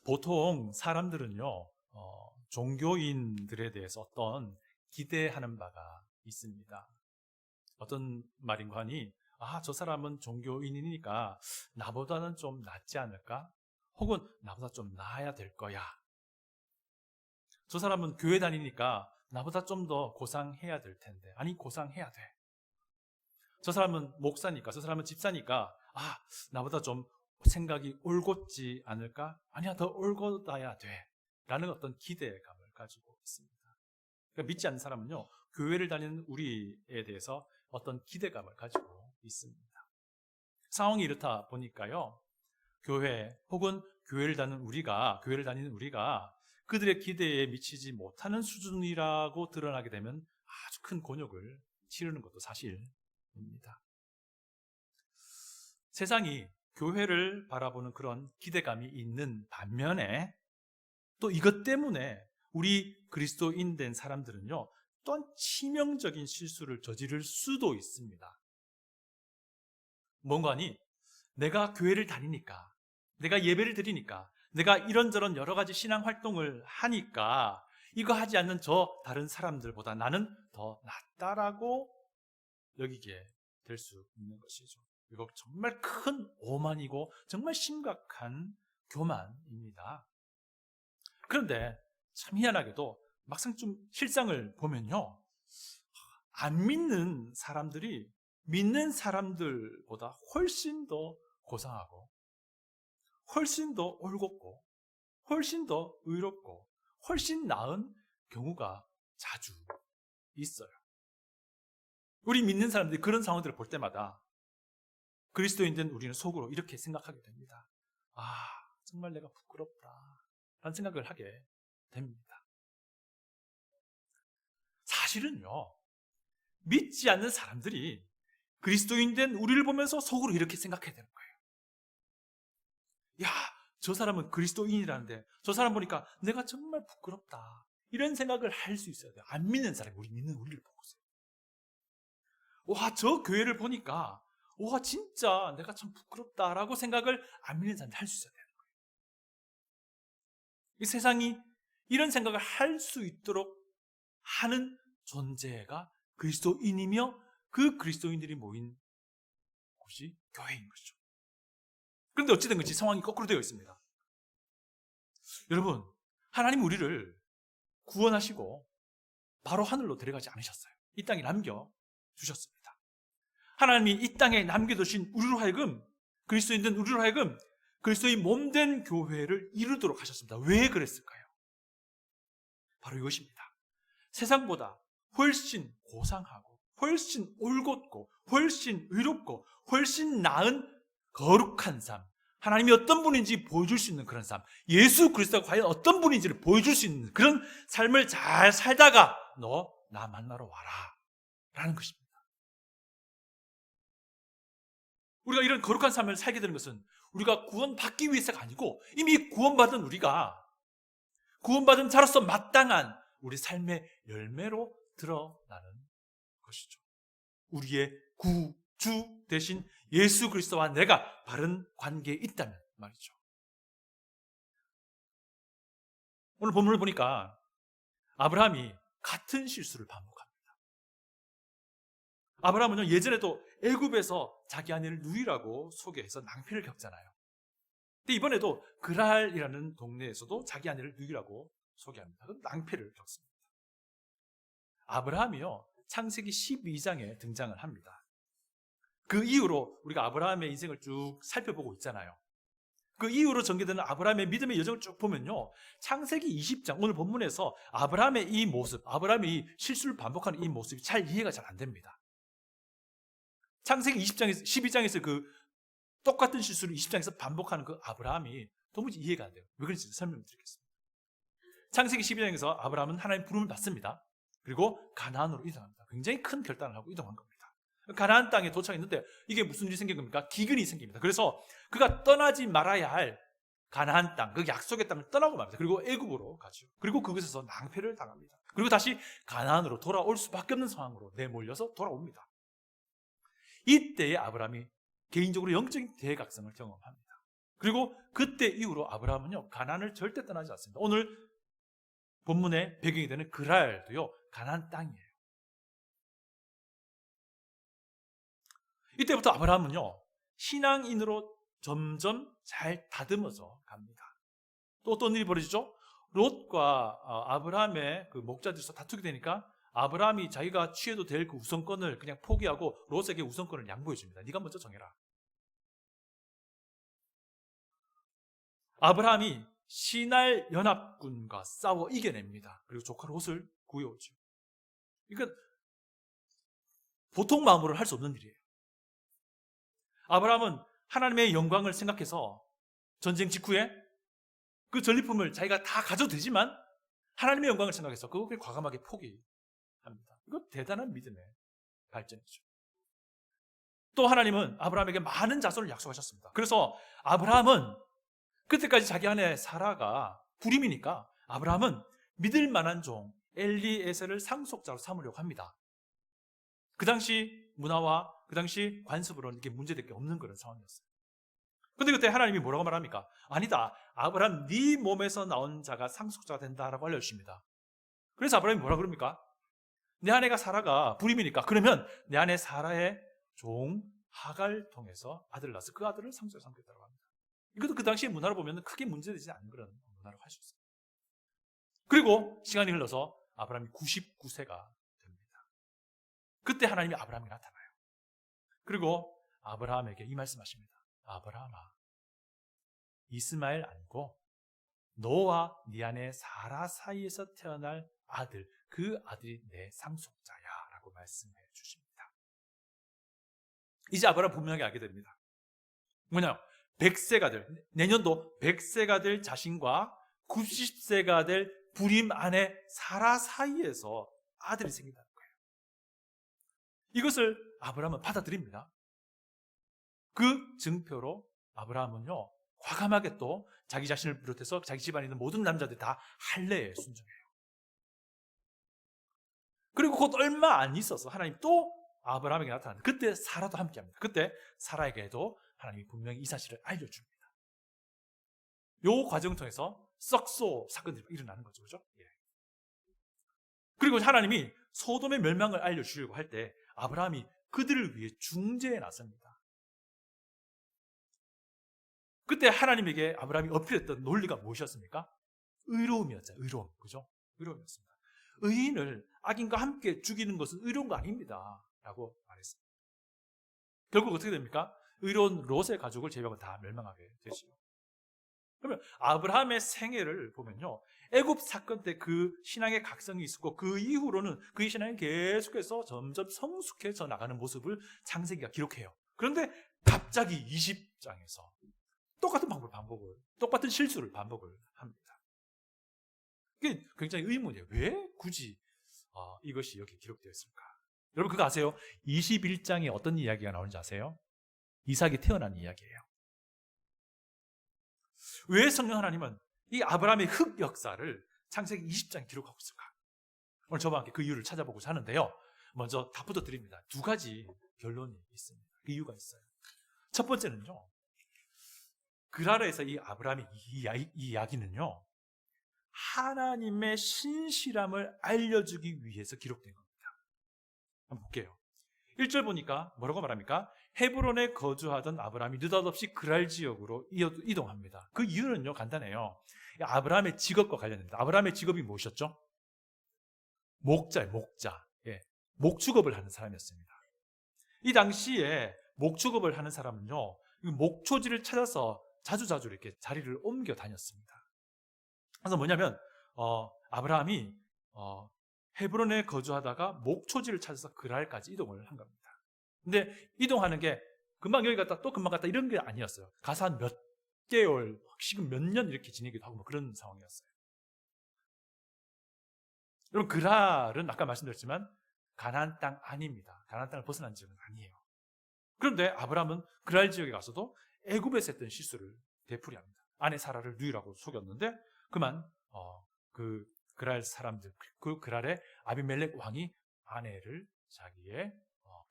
보통 사람들은요, 종교인들에 대해서 어떤 기대하는 바가 있습니다. 어떤 말인가 하니, 저 사람은 종교인이니까 나보다는 좀 낫지 않을까? 혹은 나보다 좀 나아야 될 거야. 저 사람은 교회 다니니까 나보다 좀 더 고상해야 될 텐데. 아니, 고상해야 돼. 저 사람은 목사니까, 저 사람은 집사니까, 나보다 좀 생각이 올곧지 않을까? 아니야, 더 올곧아야 돼. 라는 어떤 기대감을 가지고 있습니다. 그러니까 믿지 않는 사람은요, 교회를 다니는 우리에 대해서 어떤 기대감을 가지고 있습니다. 상황이 이렇다 보니까요, 교회 혹은 교회를 다니는 우리가 그들의 기대에 미치지 못하는 수준이라고 드러나게 되면 아주 큰 곤욕을 치르는 것도 사실입니다. 세상이 교회를 바라보는 그런 기대감이 있는 반면에 또 이것 때문에 우리 그리스도인 된 사람들은요, 또한 치명적인 실수를 저지를 수도 있습니다. 뭔가니 내가 교회를 다니니까, 내가 예배를 드리니까, 내가 이런저런 여러 가지 신앙 활동을 하니까 이거 하지 않는 저 다른 사람들보다 나는 더 낫다라고 여기게 될 수 있는 것이죠. 이거 정말 큰 오만이고 정말 심각한 교만입니다. 그런데 참 희한하게도 막상 좀 실상을 보면요, 안 믿는 사람들이 믿는 사람들보다 훨씬 더 고상하고 훨씬 더 올곧고 훨씬 더 의롭고 훨씬 나은 경우가 자주 있어요. 우리 믿는 사람들이 그런 상황들을 볼 때마다 그리스도인된 우리는 속으로 이렇게 생각하게 됩니다. 정말 내가 부끄럽다 라는 생각을 하게 됩니다. 사실은요, 믿지 않는 사람들이 그리스도인된 우리를 보면서 속으로 이렇게 생각해야 되는 거예요. 저 사람은 그리스도인이라는데 저 사람 보니까 내가 정말 부끄럽다, 이런 생각을 할 수 있어야 돼요. 안 믿는 사람이 우리 믿는 우리를 보고서요. 저 교회를 보니까 진짜 내가 참 부끄럽다라고 생각을 안 믿는 사람이 할 수 있어야 되는 거예요. 이 세상이 이런 생각을 할 수 있도록 하는 존재가 그리스도인이며 그 그리스도인들이 모인 곳이 교회인 것이죠. 그런데 어찌된 건지 상황이 거꾸로 되어 있습니다. 여러분, 하나님 우리를 구원하시고 바로 하늘로 데려가지 않으셨어요. 이 땅에 남겨주셨습니다. 하나님이 이 땅에 남겨두신 우리로 하여금, 그리스도인된 우리로 하여금 그리스도의 몸된 교회를 이루도록 하셨습니다. 왜 그랬을까요? 바로 이것입니다. 세상보다 훨씬 고상하고 훨씬 올곧고 훨씬 의롭고 훨씬 나은 거룩한 삶, 하나님이 어떤 분인지 보여줄 수 있는 그런 삶, 예수 그리스도가 과연 어떤 분인지를 보여줄 수 있는 그런 삶을 잘 살다가 너 나 만나러 와라 라는 것입니다. 우리가 이런 거룩한 삶을 살게 되는 것은 우리가 구원받기 위해서가 아니고 이미 구원받은 우리가 구원받은 자로서 마땅한 우리 삶의 열매로 드러나는 것이죠. 우리의 구주 대신 예수 그리스도와 내가 바른 관계에 있다면 말이죠. 오늘 본문을 보니까 아브라함이 같은 실수를 반복합니다. 아브라함은요, 예전에도 애굽에서 자기 아내를 누이라고 소개해서 낭패를 겪잖아요. 근데 이번에도 그랄이라는 동네에서도 자기 아내를 누이라고 소개합니다. 그럼 낭패를 겪습니다. 아브라함이요, 창세기 12장에 등장을 합니다. 그 이후로 우리가 아브라함의 인생을 쭉 살펴보고 있잖아요. 그 이후로 전개되는 아브라함의 믿음의 여정을 쭉 보면요, 창세기 20장 오늘 본문에서 아브라함의 이 모습, 아브라함의 이 실수를 반복하는 이 모습이 잘 이해가 잘 안 됩니다. 창세기 20장에서 12장에서 그 똑같은 실수를 20장에서 반복하는 그 아브라함이 도무지 이해가 안 돼요. 왜 그런지 설명드리겠습니다. 창세기 12장에서 아브라함은 하나님의 부름을 받습니다. 그리고 가나안으로 이동합니다. 굉장히 큰 결단을 하고 이동한 겁니다. 가나안 땅에 도착했는데 이게 무슨 일이 생긴 겁니까? 기근이 생깁니다. 그래서 그가 떠나지 말아야 할 가나안 땅, 그 약속의 땅을 떠나고 맙니다. 그리고 애굽으로 가죠. 그리고 그곳에서 낭패를 당합니다. 그리고 다시 가나안으로 돌아올 수밖에 없는 상황으로 내몰려서 돌아옵니다. 이때에 아브라함이 개인적으로 영적인 대각성을 경험합니다. 그리고 그때 이후로 아브라함은요, 가나안을 절대 떠나지 않습니다. 오늘 본문의 배경이 되는 그랄도요, 가나안 땅이에요. 이때부터 아브라함은요, 신앙인으로 점점 잘 다듬어져 갑니다. 또 어떤 일이 벌어지죠? 롯과 아브라함의 그 목자들에서 다투게 되니까 아브라함이 자기가 취해도 될 그 우선권을 그냥 포기하고 롯에게 우선권을 양보해 줍니다. 네가 먼저 정해라. 아브라함이 시날 연합군과 싸워 이겨냅니다. 그리고 조카 롯을 구해오죠. 이건 보통 마음으로는 할 수 없는 일이에요. 아브라함은 하나님의 영광을 생각해서 전쟁 직후에 그 전리품을 자기가 다 가져도 되지만 하나님의 영광을 생각해서 그걸 과감하게 포기합니다. 이거 대단한 믿음의 발전이죠. 또 하나님은 아브라함에게 많은 자손을 약속하셨습니다. 그래서 아브라함은 그때까지 자기 아내 사라가 불임이니까 아브라함은 믿을 만한 종 엘리에셀을 상속자로 삼으려고 합니다. 그 당시 문화와 그 당시 관습으로는 이게 문제될 게 없는 그런 상황이었어요. 근데 그때 하나님이 뭐라고 말합니까? 아니다. 아브라함 네 몸에서 나온 자가 상속자가 된다라고 알려주십니다. 그래서 아브라함이 뭐라 그럽니까? 내 아내가 사라가 불임이니까 그러면 내 아내 사라의 종 하갈 통해서 아들을 낳아서 그 아들을 상속자로 삼겠다고 합니다. 이것도 그 당시의 문화로 보면 크게 문제되지 않는 그런 문화라고 할 수 있어요. 그리고 시간이 흘러서 아브라함이 99세가 됩니다. 그때 하나님이 아브라함에게 나타나요. 그리고 아브라함에게 이 말씀하십니다. 아브라함아, 이스마엘 아니고 너와 네 아내 사라 사이에서 태어날 아들, 그 아들이 내 상속자야 라고 말씀해 주십니다. 이제 아브라함 분명하게 알게 됩니다. 뭐냐? 100세가 될, 내년도 100세가 될 자신과 90세가 될 불임 아내 사라 사이에서 아들이 생긴다는 거예요. 이것을 아브라함은 받아들입니다. 그 증표로 아브라함은요, 과감하게 또 자기 자신을 비롯해서 자기 집안에 있는 모든 남자들이 다 할례에 순종해요. 그리고 곧 얼마 안 있어서 하나님 또 아브라함에게 나타납니다. 그때 사라도 함께합니다. 그때 사라에게도 하나님이 분명히 이 사실을 알려줍니다. 요 과정 통해서 썩소 사건들이 일어나는 거죠. 그죠? 예. 그리고 하나님이 소돔의 멸망을 알려주려고 할 때 아브라함이 그들을 위해 중재에 나섭니다. 그때 하나님에게 아브라함이 어필했던 논리가 무엇이었습니까? 의로움이었죠. 의로움. 그죠? 의로움이었습니다. 의인을 악인과 함께 죽이는 것은 의로운 거 아닙니다. 라고 말했습니다. 결국 어떻게 됩니까? 의로운 롯의 가족을 제외하고 다 멸망하게 되죠. 그러면 아브라함의 생애를 보면요, 애굽 사건 때 그 신앙의 각성이 있었고 그 이후로는 그 신앙이 계속해서 점점 성숙해져 나가는 모습을 창세기가 기록해요. 그런데 갑자기 20장에서 똑같은 실수를 반복을 합니다. 이게 굉장히 의문이에요. 왜 굳이 이것이 여기 기록되어 있을까? 여러분 그거 아세요? 21장에 어떤 이야기가 나오는지 아세요? 이삭이 태어난 이야기예요. 왜 성령 하나님은 이 아브라함의 흑 역사를 창세기 20장에 기록하고 있을까? 오늘 저와 함께 그 이유를 찾아보고자 하는데요. 먼저 답부터 드립니다. 두 가지 결론이 있습니다. 그 이유가 있어요. 첫 번째는요, 그라르에서 이 아브라함의 이 이야기는요, 하나님의 신실함을 알려주기 위해서 기록된 겁니다. 한번 볼게요. 1절 보니까 뭐라고 말합니까? 헤브론에 거주하던 아브라함이 느닷없이 그랄 지역으로 이동합니다. 그 이유는요, 간단해요. 아브라함의 직업과 관련됩니다. 아브라함의 직업이 무엇이었죠? 목자예요, 목자. 예, 목축업을 하는 사람이었습니다. 이 당시에 목축업을 하는 사람은요, 목초지를 찾아서 자주자주 이렇게 자리를 옮겨 다녔습니다. 그래서 뭐냐면 아브라함이 헤브론에 거주하다가 목초지를 찾아서 그랄까지 이동을 한 겁니다. 근데 이동하는 게 금방 여기 갔다 또 금방 갔다 이런 게 아니었어요. 가서 한 몇 개월, 지금 몇 년 이렇게 지내기도 하고 뭐 그런 상황이었어요. 여러분 그랄은 아까 말씀드렸지만 가나안 땅 아닙니다. 가나안 땅을 벗어난 지역은 아니에요. 그런데 아브라함은 그랄 지역에 가서도 애굽에서 했던 실수를 되풀이합니다. 아내 사라를 누이라고 속였는데 그만 그 그랄 사람들, 그 그랄의 아비멜렉 왕이 아내를 자기의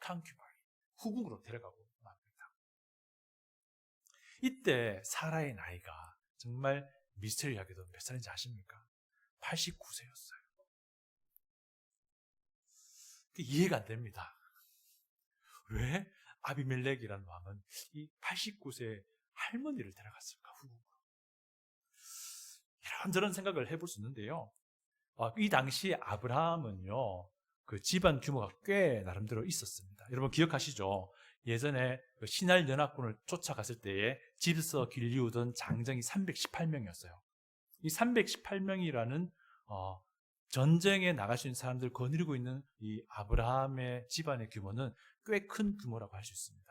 칸큐바인, 후궁으로 데려가고 맙니다. 이때 사라의 나이가 정말 미스터리하게도 몇 살인지 아십니까? 89세였어요. 이해가 안 됩니다. 왜 아비멜렉이라는 왕은 이 89세 할머니를 데려갔을까? 이런저런 생각을 해볼 수 있는데요. 이 당시 아브라함은요, 그 집안 규모가 꽤 나름대로 있었습니다. 여러분 기억하시죠? 예전에 그 신할 연합군을 쫓아갔을 때에 집에서 길리우던 장정이 318명이었어요. 이 318명이라는 전쟁에 나갈 수 있는 사람들 거느리고 있는 이 아브라함의 집안의 규모는 꽤 큰 규모라고 할 수 있습니다.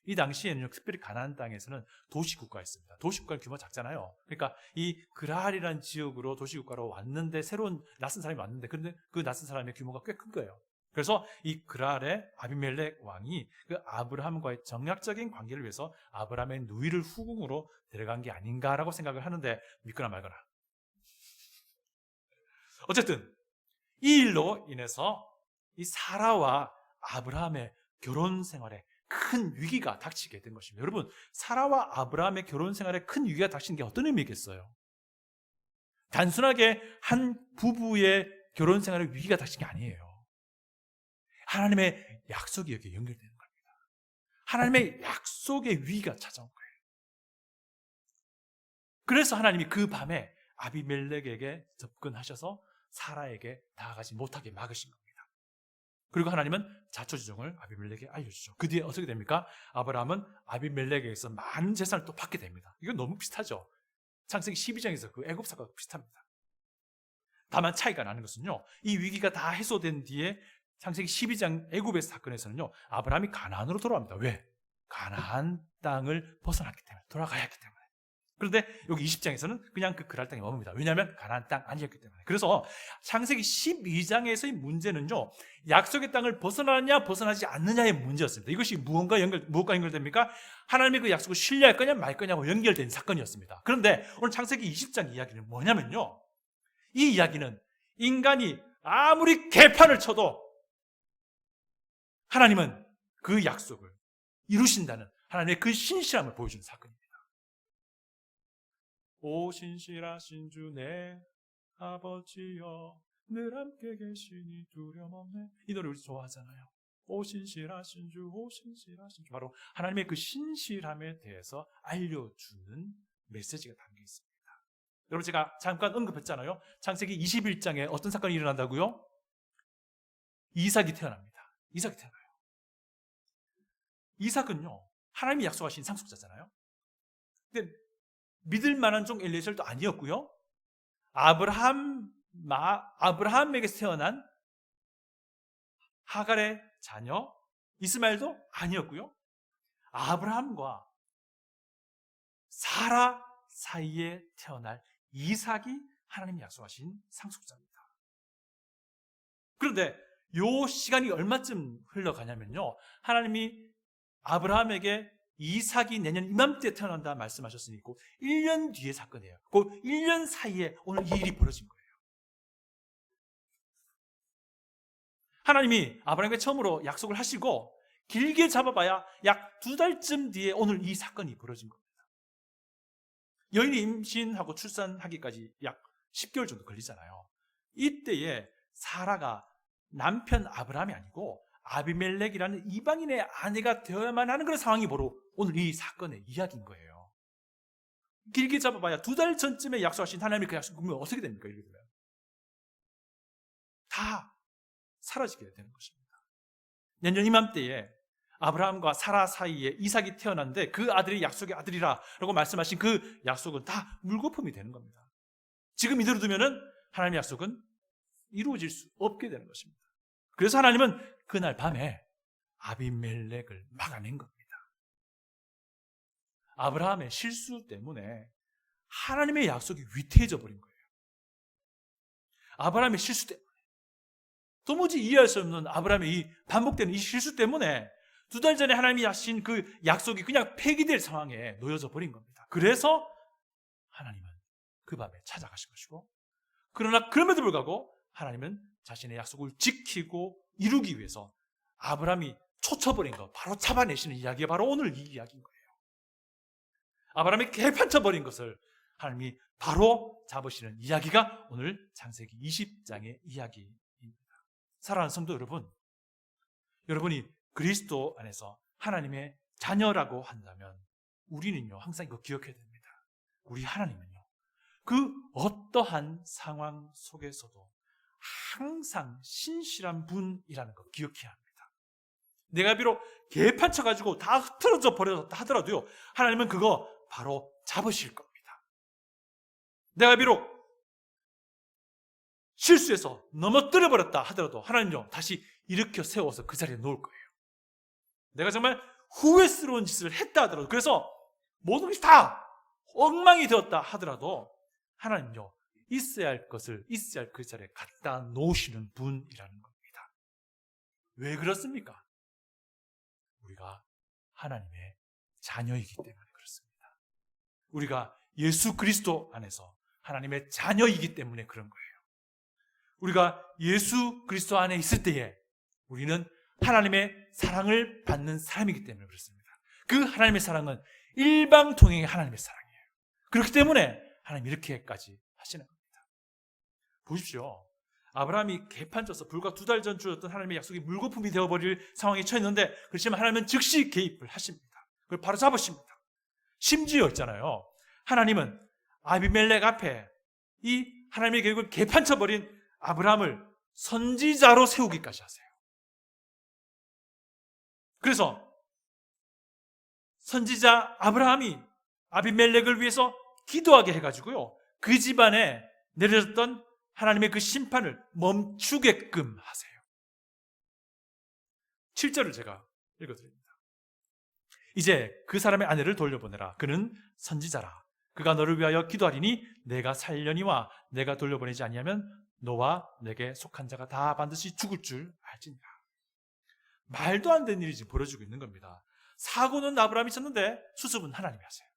이 당시에는 특별히 가나안 땅에서는 도시국가였습니다. 도시국가는 규모가 작잖아요. 그러니까 이 그랄이라는 지역으로 도시국가로 왔는데, 새로운 낯선 사람이 왔는데, 그런데 그 낯선 사람의 규모가 꽤 큰 거예요. 그래서 이 그랄의 아비멜렉 왕이 그 아브라함과의 정략적인 관계를 위해서 아브라함의 누이를 후궁으로 데려간 게 아닌가라고 생각을 하는데, 믿거나 말거나. 어쨌든 이 일로 인해서 이 사라와 아브라함의 결혼 생활에 큰 위기가 닥치게 된 것입니다. 여러분, 사라와 아브라함의 결혼 생활에 큰 위기가 닥치는 게 어떤 의미겠어요? 단순하게 한 부부의 결혼 생활에 위기가 닥친 게 아니에요. 하나님의 약속이 여기에 연결되는 겁니다. 하나님의 약속의 위기가 찾아온 거예요. 그래서 하나님이 그 밤에 아비멜렉에게 접근하셔서 사라에게 다가가지 못하게 막으신 겁니다. 그리고 하나님은 자초지종을 아비멜렉에게 알려주죠. 그 뒤에 어떻게 됩니까? 아브라함은 아비멜렉에게서 많은 재산을 또 받게 됩니다. 이건 너무 비슷하죠. 창세기 12장에서 그 애굽 사건과 비슷합니다. 다만 차이가 나는 것은요, 이 위기가 다 해소된 뒤에 창세기 12장 애굽의 사건에서는요, 아브라함이 가나안으로 돌아갑니다. 왜? 가나안 땅을 벗어났기 때문에, 돌아가야 했기 때문에. 그런데 여기 20장에서는 그냥 그 그랄 땅에 머뭅니다. 왜냐하면 가나안 땅 아니었기 때문에. 그래서 창세기 12장에서의 문제는요, 약속의 땅을 벗어나느냐 벗어나지 않느냐의 문제였습니다. 이것이 무엇과 연결됩니까? 하나님의 그 약속을 신뢰할 거냐 말 거냐고 연결된 사건이었습니다. 그런데 오늘 창세기 20장 이야기는 뭐냐면요, 이 이야기는 인간이 아무리 개판을 쳐도 하나님은 그 약속을 이루신다는 하나님의 그 신실함을 보여주는 사건입니다. 오 신실하신 주 내 아버지여, 늘 함께 계시니 두려움없네. 이 노래 우리 좋아하잖아요. 오 신실하신 주, 오 신실하신 주. 바로 하나님의 그 신실함에 대해서 알려주는 메시지가 담겨 있습니다. 여러분, 제가 잠깐 언급했잖아요. 창세기 21장에 어떤 사건이 일어난다고요? 이삭이 태어납니다. 이삭이 태어나요. 이삭은요, 하나님이 약속하신 상속자잖아요. 근데 믿을 만한 종 엘리에셀도 아니었고요, 아브라함에게서 태어난 하갈의 자녀 이스마엘도 아니었고요, 아브라함과 사라 사이에 태어날 이삭이 하나님이 약속하신 상속자입니다. 그런데 이 시간이 얼마쯤 흘러가냐면요, 하나님이 아브라함에게 이삭이 내년 이맘때 태어난다 말씀하셨으니 그 1년 뒤의 사건이에요. 그 1년 사이에 오늘 이 일이 벌어진 거예요. 하나님이 아브라함에게 처음으로 약속을 하시고 길게 잡아봐야 약 2달쯤 뒤에 오늘 이 사건이 벌어진 겁니다. 여인이 임신하고 출산하기까지 약 10개월 정도 걸리잖아요. 이때에 사라가 남편 아브라함이 아니고 아비멜렉이라는 이방인의 아내가 되어야만 하는 그런 상황이 바로 오늘 이 사건의 이야기인 거예요. 길게 잡아봐야 2달 전쯤에 약속하신 하나님의 그 약속은 어떻게 됩니까? 이렇게 되면 다 사라지게 되는 것입니다. 내년 이맘때에 아브라함과 사라 사이에 이삭이 태어났는데 그 아들이 약속의 아들이라 라고 말씀하신 그 약속은 다 물거품이 되는 겁니다. 지금 이대로 두면은 하나님의 약속은 이루어질 수 없게 되는 것입니다. 그래서 하나님은 그날 밤에 아비멜렉을 막아낸 겁니다. 아브라함의 실수 때문에 하나님의 약속이 위태해져 버린 거예요. 아브라함의 실수 때문에, 도무지 이해할 수 없는 아브라함의 이 반복되는 이 실수 때문에 2달 전에 하나님이 하신 그 약속이 그냥 폐기될 상황에 놓여져 버린 겁니다. 그래서 하나님은 그 밤에 찾아가신 것이고, 그러나 그럼에도 불구하고 하나님은 자신의 약속을 지키고 이루기 위해서 아브라함이 초쳐버린 거 바로 잡아내시는 이야기가 바로 오늘 이 이야기인 거예요. 아브라함이 개판쳐버린 것을 하나님이 바로 잡으시는 이야기가 오늘 창세기 20장의 이야기입니다. 사랑하는 성도 여러분, 여러분이 그리스도 안에서 하나님의 자녀라고 한다면 우리는요, 항상 이거 기억해야 됩니다. 우리 하나님은요, 그 어떠한 상황 속에서도 항상 신실한 분이라는 거 기억해야 합니다. 내가 비록 개판 쳐가지고 다 흐트러져 버렸다 하더라도요, 하나님은 그거 바로 잡으실 겁니다. 내가 비록 실수해서 넘어뜨려 버렸다 하더라도 하나님은요, 다시 일으켜 세워서 그 자리에 놓을 거예요. 내가 정말 후회스러운 짓을 했다 하더라도, 그래서 모든 것이 다 엉망이 되었다 하더라도 하나님은요, 있어야 할 것을 있어야 할 그 자리에 갖다 놓으시는 분이라는 겁니다. 왜 그렇습니까? 우리가 하나님의 자녀이기 때문에 그렇습니다. 우리가 예수 그리스도 안에서 하나님의 자녀이기 때문에 그런 거예요. 우리가 예수 그리스도 안에 있을 때에 우리는 하나님의 사랑을 받는 사람이기 때문에 그렇습니다. 그 하나님의 사랑은 일방통행의 하나님의 사랑이에요. 그렇기 때문에 하나님 이렇게까지 하시는 겁니다. 보십시오. 아브라함이 개판져서 불과 2달 전 주었던 하나님의 약속이 물거품이 되어버릴 상황에 처했는데, 그렇지만 하나님은 즉시 개입을 하십니다. 그걸 바로 잡으십니다. 심지어 있잖아요, 하나님은 아비멜렉 앞에 이 하나님의 계획을 개판쳐버린 아브라함을 선지자로 세우기까지 하세요. 그래서 선지자 아브라함이 아비멜렉을 위해서 기도하게 해가지고요, 그 집안에 내려졌던 하나님의 그 심판을 멈추게끔 하세요. 7절을 제가 읽어드립니다. 이제 그 사람의 아내를 돌려보내라. 그는 선지자라. 그가 너를 위하여 기도하리니 내가 살려니와 내가 돌려보내지 아니하면 너와 내게 속한 자가 다 반드시 죽을 줄 알지니라. 말도 안 되는 일이 지금 벌어지고 있는 겁니다. 사고는 아브라함이 쳤는데 수습은 하나님이 하세요.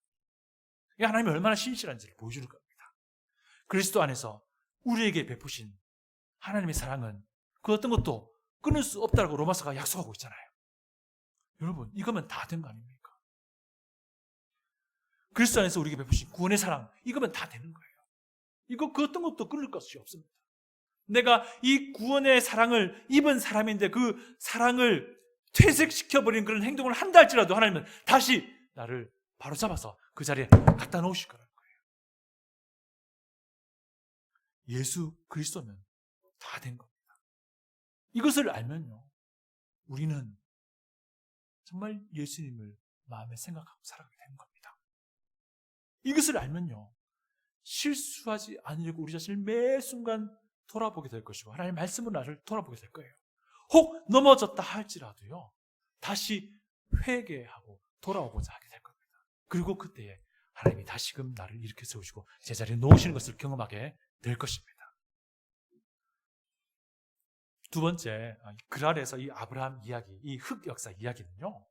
이 하나님이 얼마나 신실한지를 보여주는 겁니다. 그리스도 안에서 우리에게 베푸신 하나님의 사랑은 그 어떤 것도 끊을 수 없다고 로마서가 약속하고 있잖아요. 여러분, 이거면 다 된 거 아닙니까? 그리스도 안에서 우리에게 베푸신 구원의 사랑, 이거면 다 되는 거예요. 이거 그 어떤 것도 끊을 것이 없습니다. 내가 이 구원의 사랑을 입은 사람인데 그 사랑을 퇴색시켜버린 그런 행동을 한다 할지라도 하나님은 다시 나를 바로 잡아서 그 자리에 갖다 놓으실 거라는 거예요. 예수 그리스도면 다 된 겁니다. 이것을 알면요, 우리는 정말 예수님을 마음에 생각하고 살아가게 되는 겁니다. 이것을 알면요, 실수하지 않으려고 우리 자신을 매 순간 돌아보게 될 것이고 하나님의 말씀으로 나를 돌아보게 될 거예요. 혹 넘어졌다 할지라도요, 다시 회개하고 돌아오고자 하게 될 겁니다. 그리고 그때에 하나님이 다시금 나를 일으켜 세우시고 제자리에 놓으시는 것을 경험하게 될 것입니다. 두 번째, 그랄에서 이 아브라함 이야기, 이 흙 역사 이야기는요,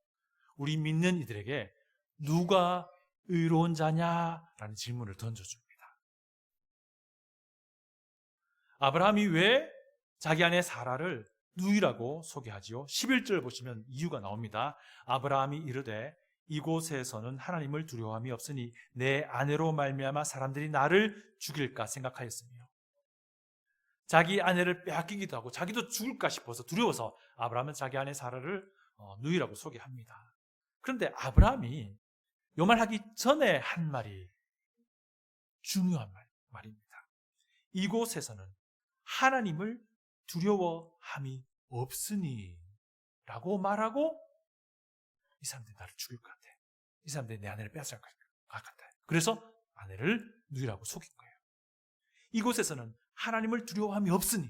우리 믿는 이들에게 누가 의로운 자냐라는 질문을 던져줍니다. 아브라함이 왜 자기 아내 사라를 누이라고 소개하지요? 11절 보시면 이유가 나옵니다. 아브라함이 이르되 이곳에서는 하나님을 두려워함이 없으니 내 아내로 말미암아 사람들이 나를 죽일까 생각하였으며, 자기 아내를 빼앗기기도 하고 자기도 죽을까 싶어서 두려워서 아브라함은 자기 아내 사라를 누이라고 소개합니다. 그런데 아브라함이 요 말 하기 전에 한 말이 중요한 말입니다. 이곳에서는 하나님을 두려워함이 없으니 라고 말하고, 이 사람들이 나를 죽일 것 같아, 이 사람들이 내 아내를 빼앗을 것 같아, 그래서 아내를 누이라고 속인 거예요. 이곳에서는 하나님을 두려워함이 없으니.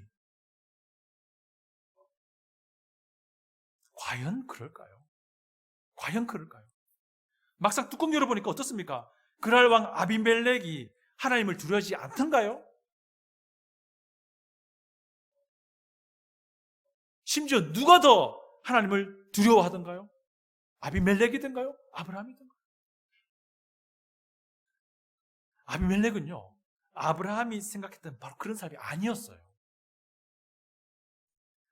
과연 그럴까요? 과연 그럴까요? 막상 뚜껑 열어보니까 어떻습니까? 그랄 왕 아비멜렉이 하나님을 두려워하지 않던가요? 심지어 누가 더 하나님을 두려워하던가요? 아비멜렉이든가요? 아브라함이든가요? 아비멜렉은요, 아브라함이 생각했던 바로 그런 사람이 아니었어요.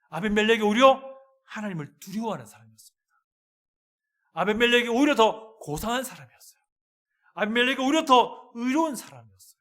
아비멜렉이 오히려 하나님을 두려워하는 사람이었습니다. 아비멜렉이 오히려 더 고상한 사람이었어요. 아비멜렉이 오히려 더 의로운 사람이었어요.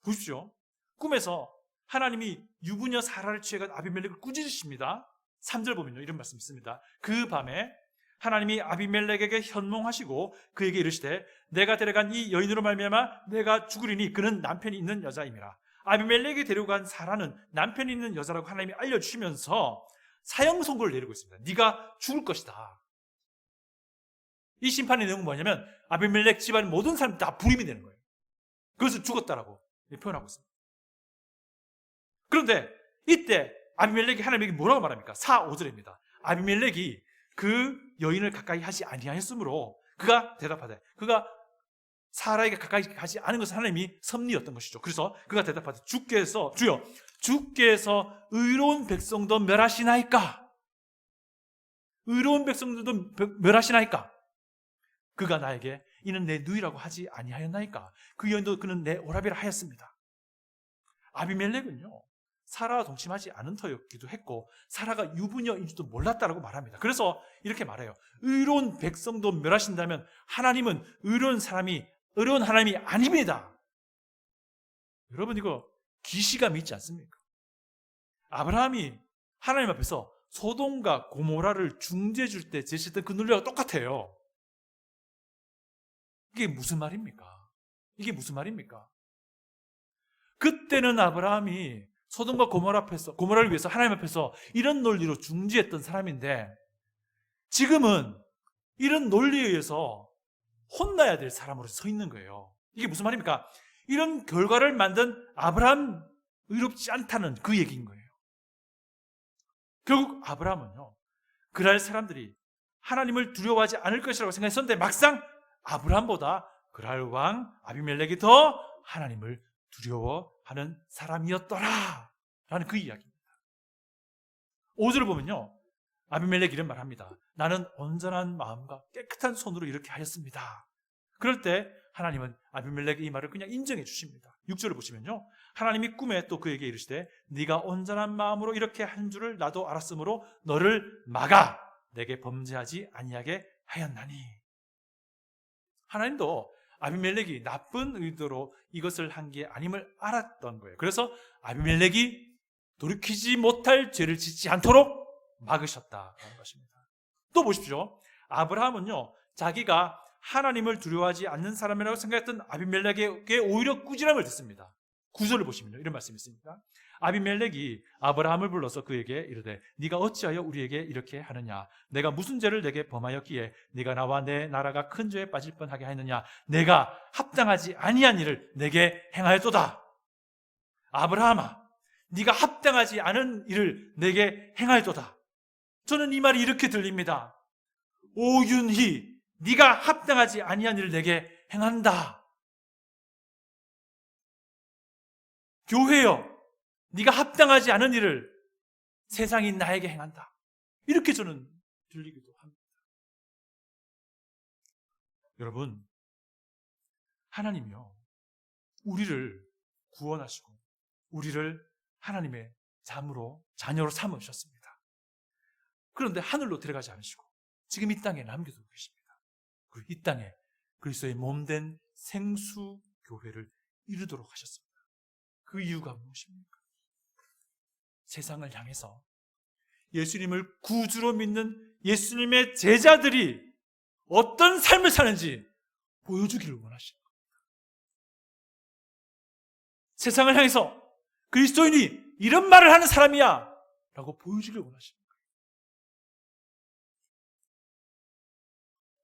보십시오. 꿈에서 하나님이 유부녀 사라를 취해가 아비멜렉을 꾸짖으십니다. 3절 보면요, 이런 말씀이 있습니다. 그 밤에 하나님이 아비멜렉에게 현몽하시고 그에게 이르시되 내가 데려간 이 여인으로 말미암아 내가 죽으리니 그는 남편이 있는 여자임이라. 아비멜렉이 데려간 사라는 남편이 있는 여자라고 하나님이 알려주시면서 사형 선고를 내리고 있습니다. 네가 죽을 것이다. 이 심판의 내용은 뭐냐면 아비멜렉 집안 모든 사람이 다 불임이 되는 거예요. 그것을 죽었다라고 표현하고 있습니다. 그런데 이때 아비멜렉이 하나님에게 뭐라고 말합니까? 4, 5절입니다. 아비멜렉이 그 여인을 가까이 하지 아니하였으므로 그가 대답하되, 그가 사라에게 가까이 가지 않은 것은 하나님이 섭리였던 것이죠. 그래서 그가 대답하되 주여 주께서 의로운 백성도 멸하시나이까? 의로운 백성들도 멸하시나이까? 그가 나에게 이는 내 누이라고 하지 아니하였나이까? 그 여인도 그는 내 오라비라 하였습니다. 아비멜렉은요, 사라와 동침하지 않은 터였기도 했고 사라가 유부녀인 줄도 몰랐다라고 말합니다. 그래서 이렇게 말해요. 의로운 백성도 멸하신다면 하나님은 의로운 하나님이 아닙니다. 여러분, 이거 기시감이 있지 않습니까? 아브라함이 하나님 앞에서 소돔과 고모라를 중재해 줄 때 제시했던 그 논리와 똑같아요. 이게 무슨 말입니까? 그때는 아브라함이 소돔과 고모라를 위해서 하나님 앞에서 이런 논리로 중지했던 사람인데 지금은 이런 논리에 의해서 혼나야 될 사람으로 서 있는 거예요. 이게 무슨 말입니까? 이런 결과를 만든 아브라함 의롭지 않다는 그 얘기인 거예요. 결국 아브라함은요, 그날 사람들이 하나님을 두려워하지 않을 것이라고 생각했었는데 막상 아브라함보다 그랄 왕 아비멜렉이 더 하나님을 두려워하는 사람이었더라 라는 그 이야기입니다. 5절을 보면요, 아비멜렉이 이런 말 합니다. 나는 온전한 마음과 깨끗한 손으로 이렇게 하였습니다. 그럴 때 하나님은 아비멜렉의 이 말을 그냥 인정해 주십니다. 6절을 보시면요, 하나님이 꿈에 또 그에게 이르시되 네가 온전한 마음으로 이렇게 한 줄을 나도 알았으므로 너를 막아 내게 범죄하지 아니하게 하였나니. 하나님도 아비멜렉이 나쁜 의도로 이것을 한 게 아님을 알았던 거예요. 그래서 아비멜렉이 돌이키지 못할 죄를 짓지 않도록 막으셨다는 것입니다. 또 보십시오. 아브라함은요, 자기가 하나님을 두려워하지 않는 사람이라고 생각했던 아비멜렉에게 오히려 꾸지람을 듣습니다. 9절을 보시면요, 이런 말씀이 있습니다. 아비멜렉이 아브라함을 불러서 그에게 이르되 네가 어찌하여 우리에게 이렇게 하느냐? 내가 무슨 죄를 내게 범하였기에 네가 나와 내 나라가 큰 죄에 빠질 뻔하게 하느냐? 내가 합당하지 아니한 일을 내게 행하였도다. 아브라함아, 네가 합당하지 않은 일을 내게 행하였도다. 저는 이 말이 이렇게 들립니다. 오윤희, 네가 합당하지 아니한 일을 내게 행한다. 교회여, 네가 합당하지 않은 일을 세상이 나에게 행한다. 이렇게 저는 들리기도 합니다. 여러분, 하나님이요, 우리를 구원하시고 우리를 하나님의 자녀로 삼으셨습니다. 그런데 하늘로 데려가지 않으시고 지금 이 땅에 남겨두고 계십니다. 그리고 이 땅에 그리스도의 몸된 생수교회를 이루도록 하셨습니다. 그 이유가 무엇입니까? 세상을 향해서 예수님을 구주로 믿는 예수님의 제자들이 어떤 삶을 사는지 보여주기를 원하십니다. 세상을 향해서 그리스도인이 이런 말을 하는 사람이야 라고 보여주기를 원하십니다.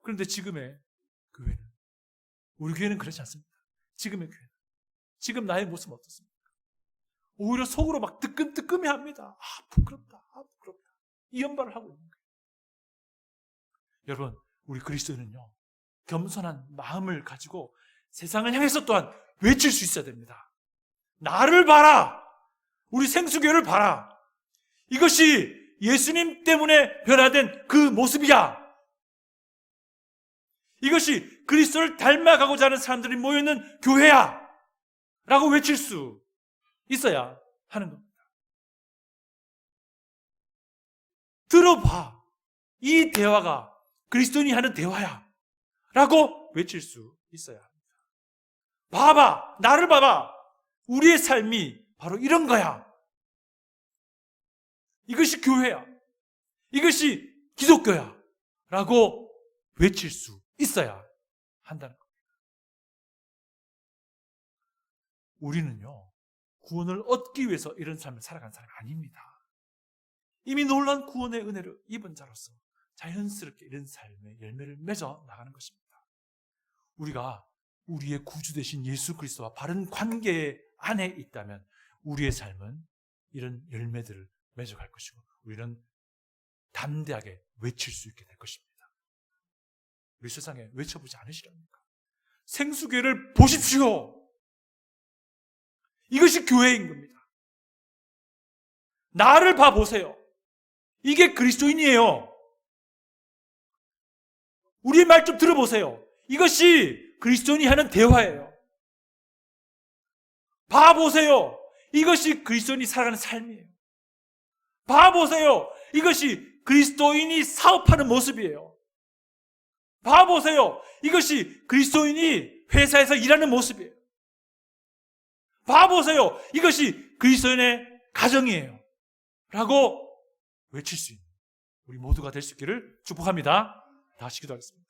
그런데 지금의 교회는, 우리 교회는 그렇지 않습니다. 지금의 교회는, 지금 나의 모습은 어떻습니까? 오히려 속으로 막 뜨끔뜨끔해 합니다. 부끄럽다. 이 연발을 하고 있는 거예요. 여러분, 우리 그리스도인은요, 겸손한 마음을 가지고 세상을 향해서 또한 외칠 수 있어야 됩니다. 나를 봐라. 우리 생수교회를 봐라. 이것이 예수님 때문에 변화된 그 모습이야. 이것이 그리스도를 닮아가고자 하는 사람들이 모여있는 교회야 라고 외칠 수 있어야 하는 겁니다. 들어봐. 이 대화가 그리스도인이 하는 대화야 라고 외칠 수 있어야 합니다. 봐봐, 나를 봐봐. 우리의 삶이 바로 이런 거야. 이것이 교회야. 이것이 기독교야. 라고 외칠 수 있어야 한다는 겁니다. 우리는요, 구원을 얻기 위해서 이런 삶을 살아가는 사람이 아닙니다. 이미 놀라운 구원의 은혜를 입은 자로서 자연스럽게 이런 삶의 열매를 맺어 나가는 것입니다. 우리가 우리의 구주 되신 예수 그리스도와 바른 관계 안에 있다면 우리의 삶은 이런 열매들을 맺어갈 것이고 우리는 담대하게 외칠 수 있게 될 것입니다. 우리 세상에 외쳐보지 않으시렵니까? 생수교회를 보십시오. 이것이 교회인 겁니다. 나를 봐보세요. 이게 그리스도인이에요. 우리의 말 좀 들어보세요. 이것이 그리스도인이 하는 대화예요. 봐보세요. 이것이 그리스도인이 살아가는 삶이에요. 봐보세요. 이것이 그리스도인이 사업하는 모습이에요. 봐보세요. 이것이 그리스도인이 회사에서 일하는 모습이에요. 봐보세요. 이것이 그리스도인의 가정이에요. 라고 외칠 수 있는 우리 모두가 될 수 있기를 축복합니다. 다시 기도하겠습니다.